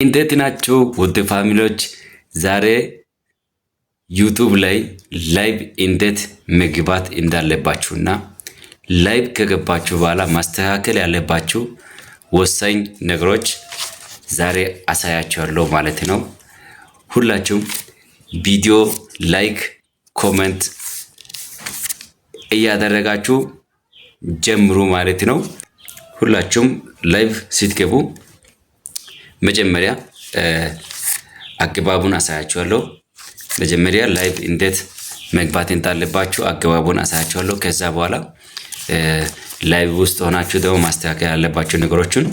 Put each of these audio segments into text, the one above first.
እንዴት ናችሁ ውድ ፋሚሊዎች? ዛሬ ዩቲዩብ ላይ ላይቭ እንዴት መግባት እንዳለባችሁና ላይቭ ከገባችሁ በኋላ ማስተካከል ያለባችሁ ወሳኝ ነገሮች ዛሬ አሳያችኋለሁ ማለት ነው። ሁላችሁም ቪዲዮ ላይክ፣ ኮሜንት እያደረጋችሁ ጀምሩ ማለት ነው። ሁላችሁም ላይቭ ስትገቡ መጀመሪያ አገባቡን አሳያችኋለሁ። መጀመሪያ ላይቭ እንዴት መግባት እንዳለባችሁ አገባቡን አሳያችኋለሁ። ከዛ በኋላ ላይቭ ውስጥ ሆናችሁ ደግሞ ማስተካከል ያለባችሁ ነገሮችን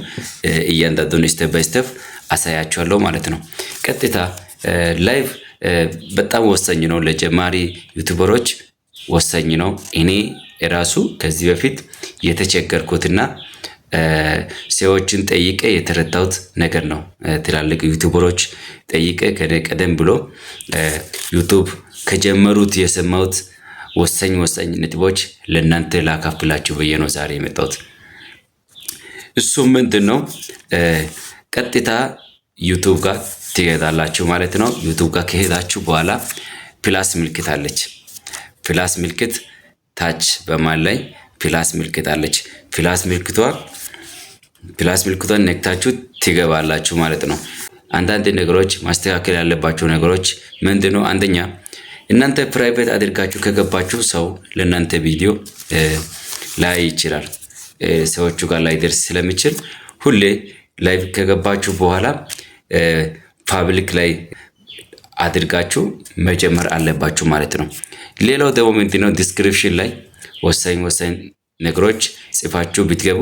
እያንዳንዱን ስቴፕ ባይ ስቴፕ አሳያችኋለሁ ማለት ነው። ቀጥታ ላይቭ በጣም ወሳኝ ነው፣ ለጀማሪ ዩቲዩበሮች ወሳኝ ነው። እኔ ራሱ ከዚህ በፊት የተቸገርኩትና ሰዎችን ጠይቄ የተረዳሁት ነገር ነው። ትላልቅ ዩቲዩበሮች ጠይቄ ቀደም ብሎ ዩቲዩብ ከጀመሩት የሰማሁት ወሳኝ ነጥቦች ለእናንተ ላካፍላችሁ ብዬ ነው ዛሬ የመጣሁት። እሱም ምንድን ነው? ቀጥታ ዩቲዩብ ጋር ትሄዳላችሁ ማለት ነው። ዩቲዩብ ጋር ከሄዳችሁ በኋላ ፕላስ ምልክት አለች። ፕላስ ምልክት ታች በማል ላይ ፕላስ ምልክት አለች። ፕላስ ምልክቷን ነክታችሁ ትገባላችሁ ማለት ነው። አንዳንድ ነገሮች ማስተካከል ያለባቸው ነገሮች ምንድነው? አንደኛ እናንተ ፕራይቬት አድርጋችሁ ከገባችሁ ሰው ለእናንተ ቪዲዮ ላይ ይችላል፣ ሰዎቹ ጋር ላይ ደርስ ስለሚችል ሁሌ ላይቭ ከገባችሁ በኋላ ፓብሊክ ላይ አድርጋችሁ መጀመር አለባችሁ ማለት ነው። ሌላው ደግሞ ምንድነው? ዲስክሪፕሽን ላይ ወሳኝ ነገሮች ጽፋችሁ ብትገቡ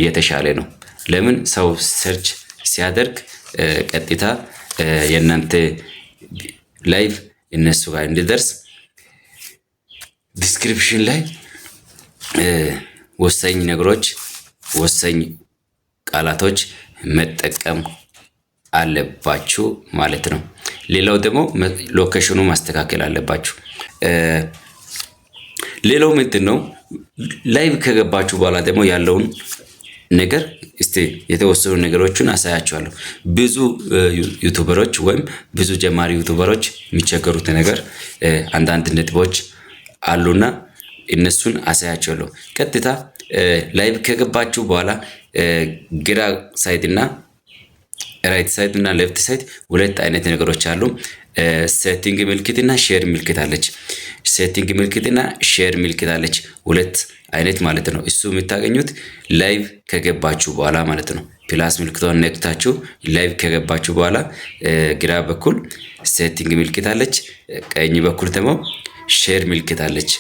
የተሻለ ነው። ለምን ሰው ሰርች ሲያደርግ ቀጥታ የእናንተ ላይቭ እነሱ ጋር እንዲደርስ ዲስክሪፕሽን ላይ ወሳኝ ነገሮች፣ ወሳኝ ቃላቶች መጠቀም አለባችሁ ማለት ነው። ሌላው ደግሞ ሎኬሽኑ ማስተካከል አለባችሁ። ሌላው ምንድን ነው? ላይቭ ከገባችሁ በኋላ ደግሞ ያለውን ነገር እስቲ የተወሰኑ ነገሮችን አሳያችኋለሁ። ብዙ ዩቲዩበሮች ወይም ብዙ ጀማሪ ዩቲዩበሮች የሚቸገሩት ነገር አንዳንድ ነጥቦች አሉና እነሱን አሳያችኋለሁ። ቀጥታ ላይቭ ከገባችሁ በኋላ ግራ ሳይድ እና ራይት ሳይድ እና ሌፍት ሳይድ ሁለት አይነት ነገሮች አሉ። ሴቲንግ ምልክትና ሼር ምልክት አለች። ሴቲንግ ምልክትና ሼር ምልክት አለች፣ ሁለት አይነት ማለት ነው። እሱ የምታገኙት ላይቭ ከገባችሁ በኋላ ማለት ነው። ፕላስ ምልክቷን ነክታችሁ ላይቭ ከገባችሁ በኋላ ግራ በኩል ሴቲንግ ምልክት አለች፣ ቀኝ በኩል ደግሞ ሼር ምልክት አለች።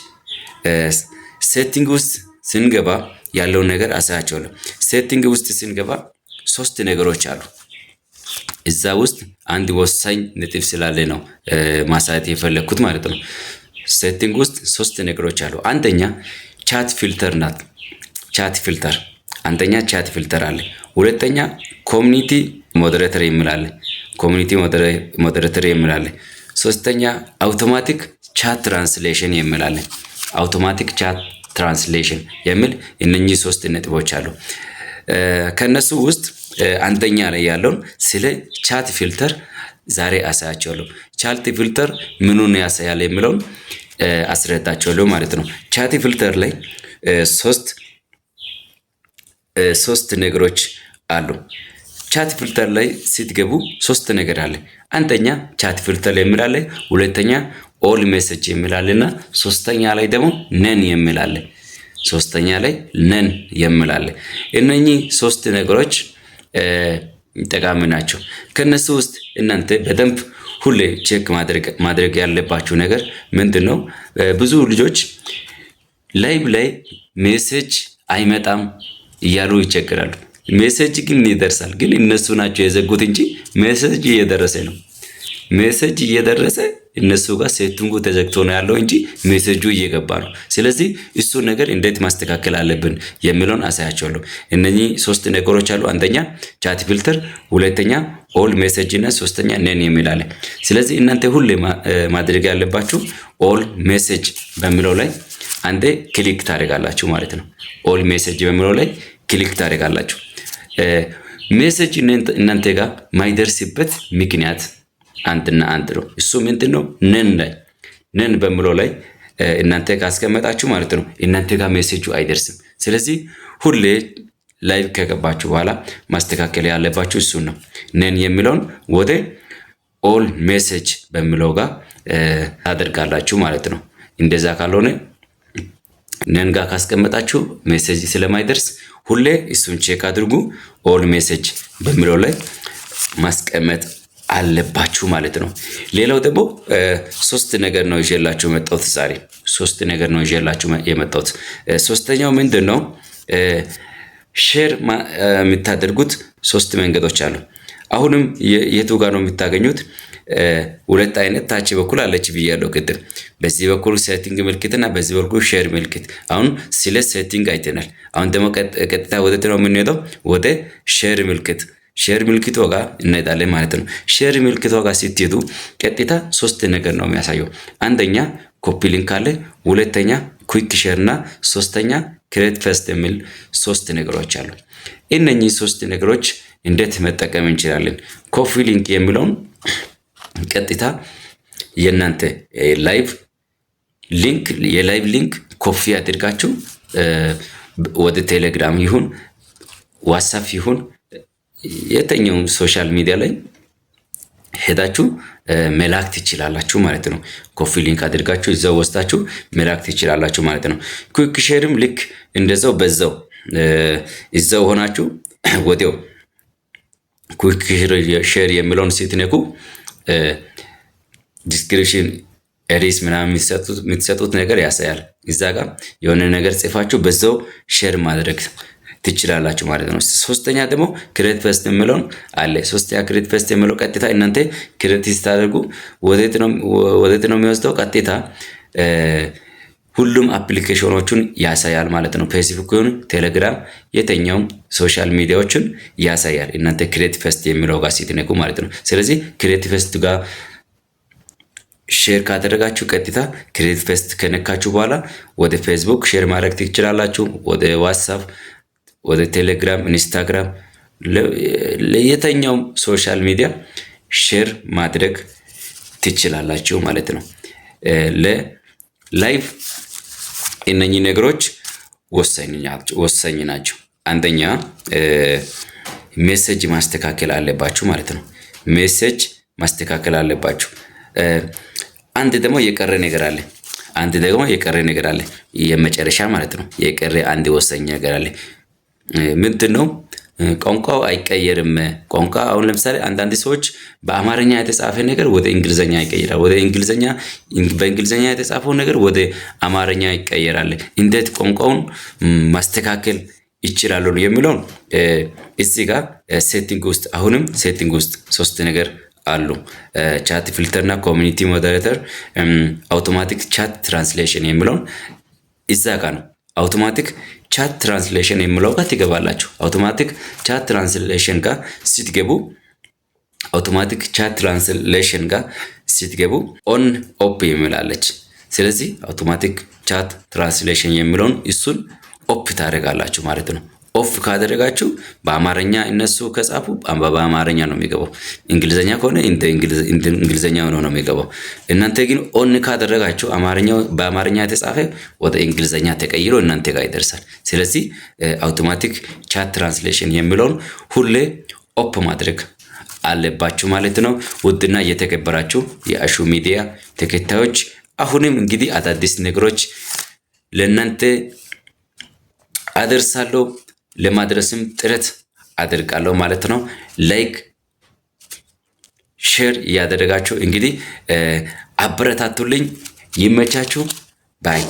ሴቲንግ ውስጥ ስንገባ ያለውን ነገር አሳያችኋለሁ። ሴቲንግ ውስጥ ስንገባ ሶስት ነገሮች አሉ። እዛ ውስጥ አንድ ወሳኝ ነጥብ ስላለ ነው ማሳየት የፈለኩት ማለት ነው። ሴቲንግ ውስጥ ሶስት ነገሮች አሉ። አንደኛ ቻት ፊልተር ናት። ቻት ፊልተር አንደኛ ቻት ፊልተር አለ። ሁለተኛ ኮሚኒቲ ሞዴሬተር ይምላል። ኮሚኒቲ ሞዴሬተር ይምላል። ሶስተኛ አውቶማቲክ ቻት ትራንስሌሽን ይምላል። አውቶማቲክ ቻት ትራንስሌሽን የሚል እነኚህ ሶስት ነጥቦች አሉ። ከነሱ ውስጥ አንደኛ ላይ ያለውን ስለ ቻት ፊልተር ዛሬ አሳያችኋለሁ። ቻት ፊልተር ምኑን ያሳያል የሚለውን አስረዳችኋለሁ ማለት ነው። ቻት ፊልተር ላይ ሶስት ነገሮች አሉ። ቻት ፊልተር ላይ ስትገቡ ሶስት ነገር አለ። አንደኛ ቻት ፊልተር የሚላለ፣ ሁለተኛ ኦል ሜሴጅ የሚላልና ሶስተኛ ላይ ደግሞ ነን የሚላለ። ሶስተኛ ላይ ነን የሚላለ። እነኚህ ሶስት ነገሮች ጠቃሚ ናቸው። ከነሱ ውስጥ እናንተ በደንብ ሁሌ ቼክ ማድረግ ያለባችሁ ነገር ምንድነው? ብዙ ልጆች ላይቭ ላይ ሜሴጅ አይመጣም እያሉ ይቸገራሉ። ሜሴጅ ግን ይደርሳል፣ ግን እነሱ ናቸው የዘጉት እንጂ ሜሴጅ እየደረሰ ነው። ሜሴጅ እየደረሰ እነሱ ጋር ሴቲንጉ ተዘግቶ ነው ያለው እንጂ ሜሴጁ እየገባ ነው። ስለዚህ እሱ ነገር እንዴት ማስተካከል አለብን የሚለውን አሳያችኋለሁ። እነኚህ ሶስት ነገሮች አሉ። አንደኛ ቻት ፊልተር፣ ሁለተኛ ኦል ሜሴጅ እና ሶስተኛ ነን የሚላለ። ስለዚህ እናንተ ሁሌ ማድረግ ያለባችሁ ኦል ሜሴጅ በሚለው ላይ አንዴ ክሊክ ታደርጋላችሁ ማለት ነው። ኦል ሜሴጅ በሚለው ላይ ክሊክ ታደርጋላችሁ። ሜሴጅ እናንተ ጋር ማይደርስበት ምክንያት አንድና አንድ ነው። እሱ ምንድነው? ነን በሚለው ላይ እናንተ ካስቀመጣችሁ ማለት ነው እናንተ ጋር ሜሴጁ አይደርስም። ስለዚህ ሁሌ ላይቭ ከገባችሁ በኋላ ማስተካከል ያለባችሁ እሱን ነው። ነን የሚለውን ወደ ኦል ሜሴጅ በሚለው ጋር ታደርጋላችሁ ማለት ነው። እንደዛ ካልሆነ ነን ጋር ካስቀመጣችሁ ሜሴጅ ስለማይደርስ ሁሌ እሱን ቼክ አድርጉ። ኦል ሜሴጅ በሚለው ላይ ማስቀመጥ አለባችሁ ማለት ነው። ሌላው ደግሞ 3 ነገር ነው ይዤላችሁ የመጣሁት ዛሬ 3 ነገር ነው ይዤላችሁ የመጣሁት። ሶስተኛው ምንድነው? ሼር የምታደርጉት 3 መንገዶች አሉ። አሁንም የቱ ጋር ነው የምታገኙት? 2 አይነት ታች በኩል አለች ብያለሁ ቅድም። በዚህ በኩል ሴቲንግ ምልክትና በዚህ በኩል ሼር ምልክት። አሁን ስለ ሴቲንግ አይተናል። አሁን ደግሞ ቀጥታ ወደ ነው የምንሄደው ወደ ሼር ምልክት። ሼር ምልክቷ ጋር እንሄዳለን ማለት ነው። ሼር ምልክቷ ጋር ስትሄዱ ቀጥታ 3 ነገር ነው የሚያሳየው። አንደኛ ኮፒ ሊንክ አለ፣ ሁለተኛ ኩዊክ ሼር እና ሶስተኛ ክሬት ፈስት የሚል 3 ነገሮች አሉ። እነኚህ 3 ነገሮች እንዴት መጠቀም እንችላለን? ኮፒ ሊንክ የሚለውን ቀጥታ የእናንተ የላይቭ ሊንክ ኮፒ አድርጋችሁ ወደ ቴሌግራም ይሁን ዋትስአፕ ይሁን የተኛው ሶሻል ሚዲያ ላይ ሄዳችሁ መላክ ትችላላችሁ ማለት ነው። ኮፒ ሊንክ አድርጋችሁ እዛው ወስዳችሁ መላክ ትችላላችሁ ማለት ነው። ኩዊክ ሼርም ልክ እንደዛው በዛው እዛው ሆናችሁ ወዲያው ኩዊክ ሼር የሚለውን ስትነኩ ዲስክሪፕሽን ሪስ ምናምን የምትሰጡት ነገር ያሳያል። እዛ ጋር የሆነ ነገር ጽፋችሁ በዛው ሼር ማድረግ ትችላላችሁ ማለት ነው። ሶስተኛ ደግሞ ክሬት ፈስት የሚለውን አለ። ሶስተኛ ክሬት ፈስት የሚለው ቀጥታ እናንተ ክሬት ስታደርጉ ወዴት ነው የሚወስደው? ቀጥታ ሁሉም አፕሊኬሽኖቹን ያሳያል ማለት ነው። ፌስቡክ ይሁን ቴሌግራም የተኛውም ሶሻል ሚዲያዎችን ያሳያል እናንተ ክሬት ፈስት የሚለው ጋር ስትነኩ ማለት ነው። ስለዚህ ክሬት ፈስት ጋር ሼር ካደረጋችሁ ቀጥታ ክሬት ፈስት ከነካችሁ በኋላ ወደ ፌስቡክ ሼር ማድረግ ትችላላችሁ። ወደ ዋትስአፕ፣ ወደ ቴሌግራም፣ ኢንስታግራም ለየተኛውም ሶሻል ሚዲያ ሼር ማድረግ ትችላላችሁ ማለት ነው። ለላይቭ እነኚህ ነገሮች ወሳኝ ናቸው። አንደኛ ሜሴጅ ማስተካከል አለባችሁ ማለት ነው። ሜሴጅ ማስተካከል አለባችሁ። አንድ ደግሞ የቀረ ነገር አለ። የመጨረሻ ማለት ነው። የቀረ አንድ ወሳኝ ነገር አለ። ምንድነው? ቋንቋው አይቀየርም። ቋንቋ አሁን ለምሳሌ አንዳንድ ሰዎች በአማርኛ የተጻፈ ነገር ወደ እንግሊዘኛ ይቀየራል። በእንግሊዘኛ የተጻፈው ነገር ወደ አማርኛ ይቀየራል። እንዴት ቋንቋውን ማስተካከል ይችላሉ የሚለውን እዚህ ጋር ሴቲንግ ውስጥ 3 ነገር አሉ። ቻት ፊልተር እና ኮሚኒቲ ሞዴሬተር፣ አውቶማቲክ ቻት ትራንስሌሽን የሚለውን እዛ ጋር ነው። አውቶማቲክ ቻት ትራንስሌሽን የሚለው ጋር ትገባላችሁ። አውቶማቲክ ቻት ትራንስሌሽን ጋር ስትገቡ ኦን ኦፕ የሚላለች። ስለዚህ አውቶማቲክ ቻት ትራንስሌሽን የሚለውን እሱን ኦፕ ታደርጋላችሁ ማለት ነው። ኦፍ ካደረጋችሁ በአማርኛ እነሱ ከጻፉ በአማርኛ ነው የሚገባው። እንግሊዘኛ ከሆነ እንግሊዘኛ ነው የሚገባው። እናንተ ግን ኦን ካደረጋችሁ በአማርኛ የተጻፈ ወደ እንግሊዘኛ ተቀይሮ እናንተ ጋር ይደርሳል። ስለዚህ አውቶማቲክ ቻት ትራንስሌሽን የሚለውን ሁሌ ኦፕ ማድረግ አለባችሁ ማለት ነው። ውድና የተከበራችሁ የአሹ ሚዲያ ተከታዮች አሁንም እንግዲህ አዳዲስ ነገሮች ለእናንተ አደርሳለሁ፣ ለማድረስም ጥረት አድርጋለሁ ማለት ነው። ላይክ ሼር እያደረጋችሁ እንግዲህ አበረታቱልኝ። ይመቻችሁ ባይ